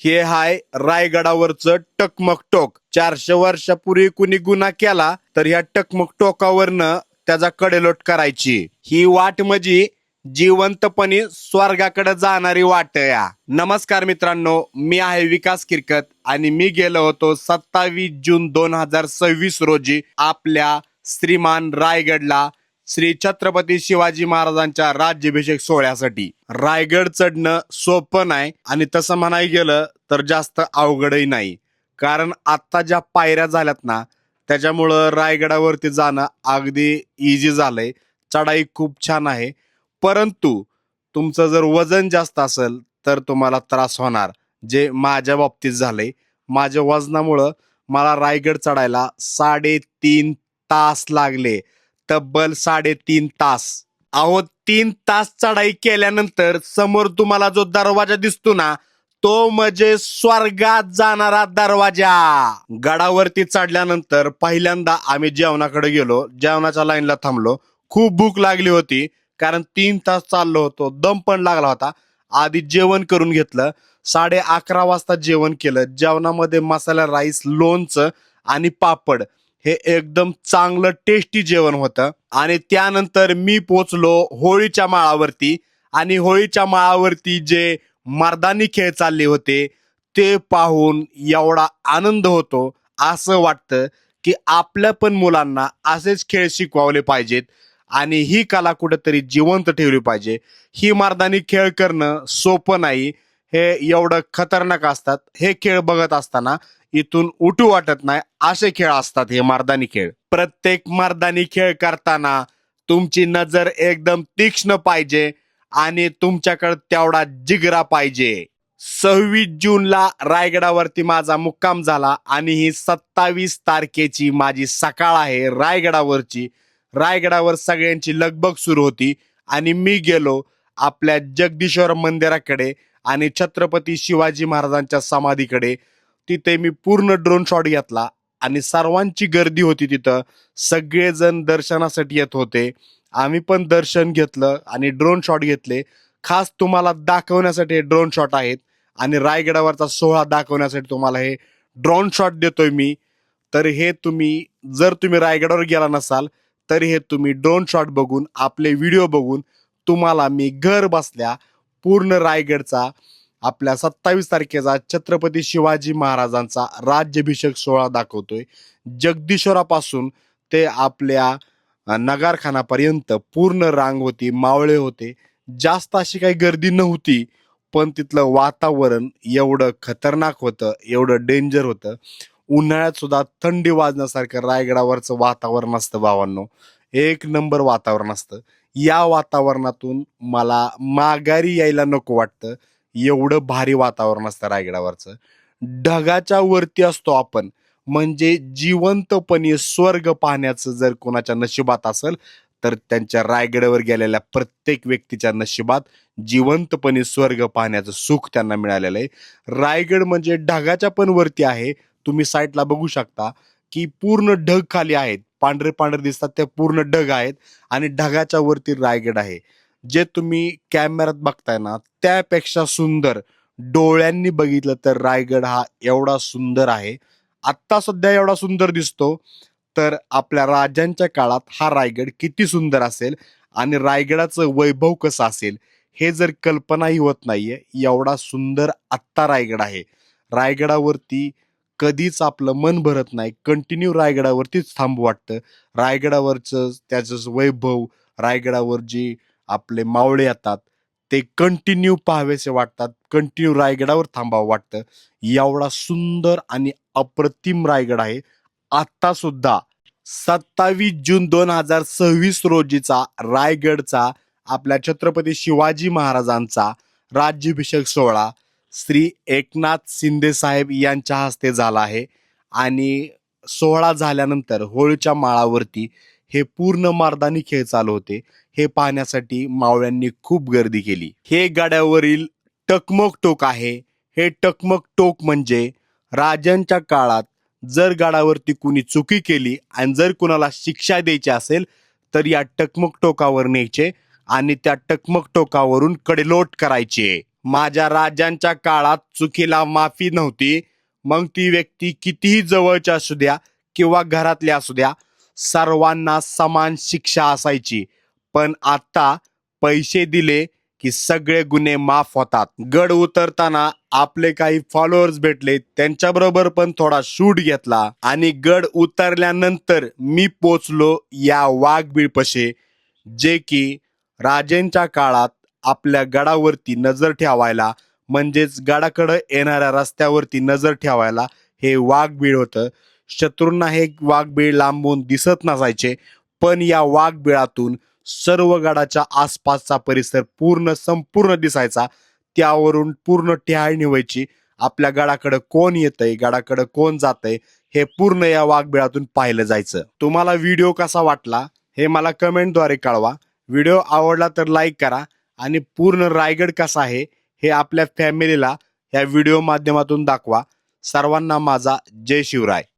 हे हाय रायगडावरचं टकमक टोक. 400 वर्षापूर्वी कुणी गुन्हा केला तर ह्या टकमक टोकावरनं त्याचा कडेलोट करायची. ही वाट म्हणजे जिवंतपणे स्वर्गाकडे जाणारी वाट या. नमस्कार मित्रांनो, मी आहे विकास किरकत आणि मी गेलो होतो 27 जून 2026 रोजी आपल्या श्रीमान रायगडला श्री छत्रपती शिवाजी महाराजांच्या राज्याभिषेक सोहळ्यासाठी. रायगड चढणं सोपं नाही आणि तसं म्हणायला गेलं तर जास्त अवघडही नाही, कारण आता ज्या पायऱ्या झाल्यात ना त्याच्यामुळं रायगडावरती जाणं अगदी इझी झालंय. चढाई खूप छान आहे, परंतु तुमचं जर वजन जास्त असेल तर तुम्हाला त्रास होणार, जे माझ्या बाबतीत झालंय. माझ्या वजनामुळं मला रायगड चढायला 3.5 तास लागले. तब्बल 3.5 तास. अहो, 3 तास चढाई केल्यानंतर समोर तुम्हाला जो दरवाजा दिसतो ना, तो म्हणजे स्वर्गात जाणारा दरवाजा. गडावरती चढल्यानंतर पहिल्यांदा आम्ही जेवणाकडे गेलो. जेवणाच्या लाईनला थांबलो. खूप भूक लागली होती, कारण 3 तास चाललो होतो. दम पण लागला होता. आधी जेवण करून घेतलं. 11:30 वाजता जेवण केलं. जेवणामध्ये मसाला राईस, लोणचं आणि पापड हे एकदम चांगलं टेस्टी जेवण होतं. आणि त्यानंतर मी पोचलो होळीच्या माळावरती. आणि होळीच्या माळावरती जे मर्दानी खेळ चालले होते ते पाहून एवढा आनंद होतो, असं वाटतं की आपल्या पण मुलांना असेच खेळ शिकवले पाहिजेत आणि ही कला कुठेतरी जिवंत ठेवली पाहिजे. ही मर्दानी खेळ करणं सोपं नाही. हे एवढं खतरनाक असतात. हे खेळ बघत असताना इथून उठू वाटत नाही, असे खेळ असतात हे मर्दानी खेळ. प्रत्येक मर्दानी खेळ करताना तुमची नजर एकदम तीक्ष्ण पाहिजे आणि तुमच्याकडे तेवढा जिगरा पाहिजे. 26 जूनला रायगडावरती माझा मुक्काम झाला आणि ही 27 तारखेची माझी सकाळ आहे रायगडावरची. रायगडावर सगळ्यांची लगबग सुरू होती आणि मी गेलो आपल्या जगदीश्वर मंदिराकडे आणि छत्रपती शिवाजी महाराजांच्या समाधीकडे. तिथे मी पूर्ण ड्रोन शॉट घेतला आणि सर्वांची गर्दी होती तिथं. सगळेजण दर्शनासाठी येत होते. आम्ही पण दर्शन घेतलं आणि ड्रोन शॉट घेतले. खास तुम्हाला दाखवण्यासाठी ड्रोन शॉट आहेत आणि रायगडावरचा सोहळा दाखवण्यासाठी तुम्हाला हे ड्रोन शॉट देतोय मी. तर हे तुम्ही, जर तुम्ही रायगडावर गेला नसाल तर हे तुम्ही ड्रोन शॉट बघून, आपले व्हिडिओ बघून तुम्हाला मी घर बसल्या पूर्ण रायगडचा आपल्या 27 तारखेचा छत्रपती शिवाजी महाराजांचा राज्याभिषेक सोहळा दाखवतोय. जगदीश्वरापासून ते आपल्या नगारखानापर्यंत पूर्ण रांग होती, मावळे होते. जास्त अशी काही गर्दी नव्हती, पण तिथलं वातावरण एवढं खतरनाक होतं, एवढं डेंजर होतं. उन्हाळ्यात सुद्धा थंडी वाजण्यासारखं रायगडावरचं वातावरण असतं भावांनो. एक नंबर वातावरण असतं. या वातावरणातून मला माघारी यायला नको वाटतं, एवढं भारी वातावरण असतं रायगडावरचं. ढगाच्या वरती असतो आपण, म्हणजे जिवंतपणे स्वर्ग पाहण्याचं जर कोणाच्या नशिबात असेल तर त्यांच्या रायगडावर गेलेल्या प्रत्येक व्यक्तीच्या नशिबात जिवंतपणे स्वर्ग पाहण्याचं सुख त्यांना मिळालेलं आहे. रायगड म्हणजे ढगाच्या पण वरती आहे. तुम्ही साईडला बघू शकता की पूर्ण ढग खाली आहेत, पांढरे पांढरे दिसतात, ते पूर्ण ढग आहेत आणि ढगाच्या वरती रायगड आहे. जे तुम्ही कॅमेऱ्यात बघताय ना त्यापेक्षा सुंदर डोळ्यांनी बघितलं तर रायगड हा एवढा सुंदर आहे. आत्ता सध्या एवढा सुंदर दिसतो, तर आपल्या राजांच्या काळात हा रायगड किती सुंदर असेल आणि रायगडाचं वैभव कसं असेल हे जर कल्पनाही होत नाहीये. एवढा सुंदर आत्ता रायगड आहे. रायगडावरती कधीच आपलं मन भरत नाही. कंटिन्यू रायगडावरतीच थांबू वाटतं. रायगडावरचं त्याचं वैभव, रायगडावर जी आपले मावळे येतात ते कंटिन्यू पाहावेसे वाटतात. कंटिन्यू रायगडावर थांबावं वाटतं. एवढा सुंदर आणि अप्रतिम रायगड आहे. आता सुद्धा 27 जून 2026 रोजीचा रायगडचा आपल्या छत्रपती शिवाजी महाराजांचा राज्याभिषेक सोहळा श्री एकनाथ शिंदे साहेब यांच्या हस्ते झाला आहे. आणि सोहळा झाल्यानंतर होळीच्या माळावरती हे पूर्ण मर्दानी खेळ चालू होते. हे पाहण्यासाठी मावळ्यांनी खूप गर्दी केली. हे गडावरील टकमक टोक आहे. हे टकमक टोक म्हणजे राजांच्या काळात जर गडावरती कुणी चुकी केली आणि जर कुणाला शिक्षा द्यायची असेल तर या टकमक टोकावर न्यायचे आणि त्या टकमक टोकावरून कडेलोट करायचे. माझ्या राजांच्या काळात चुकीला माफी नव्हती. मग ती व्यक्ती कितीही जवळची असू द्या किंवा घरातली असू द्या, सर्वांना समान शिक्षा असायची. पण आता पैसे दिले की सगळे गुन्हे माफ होतात. गड उतरताना आपले काही फॉलोअर्स भेटले, त्यांच्याबरोबर पण थोडा शूट घेतला आणि गड उतरल्यानंतर मी पोचलो या वाघबीळपाशी, जे की राजेंच्या काळात आपल्या गडावरती नजर ठेवायला, म्हणजेच गडाकडे येणाऱ्या रस्त्यावरती नजर ठेवायला हे वाघबीळ होतं. शत्रूंना हे वाघबीळ लांबून दिसत नसायचे, पण या वाघबिळातून सर्व गडाच्या आसपासचा परिसर संपूर्ण दिसायचा. त्यावरून पूर्ण टेहाळणी व्हायची. आपल्या गडाकडे कोण येतंय, गडाकडे कोण जातंय, हे पूर्ण या वाघबिळातून पाहिलं जायचं. तुम्हाला व्हिडिओ कसा वाटला हे मला कमेंटद्वारे कळवा. व्हिडिओ आवडला तर लाईक करा आणि पूर्ण रायगड कसा आहे हे आपल्या फॅमिलीला या व्हिडिओ माध्यमातून दाखवा. सर्वांना माझा जय शिवराय.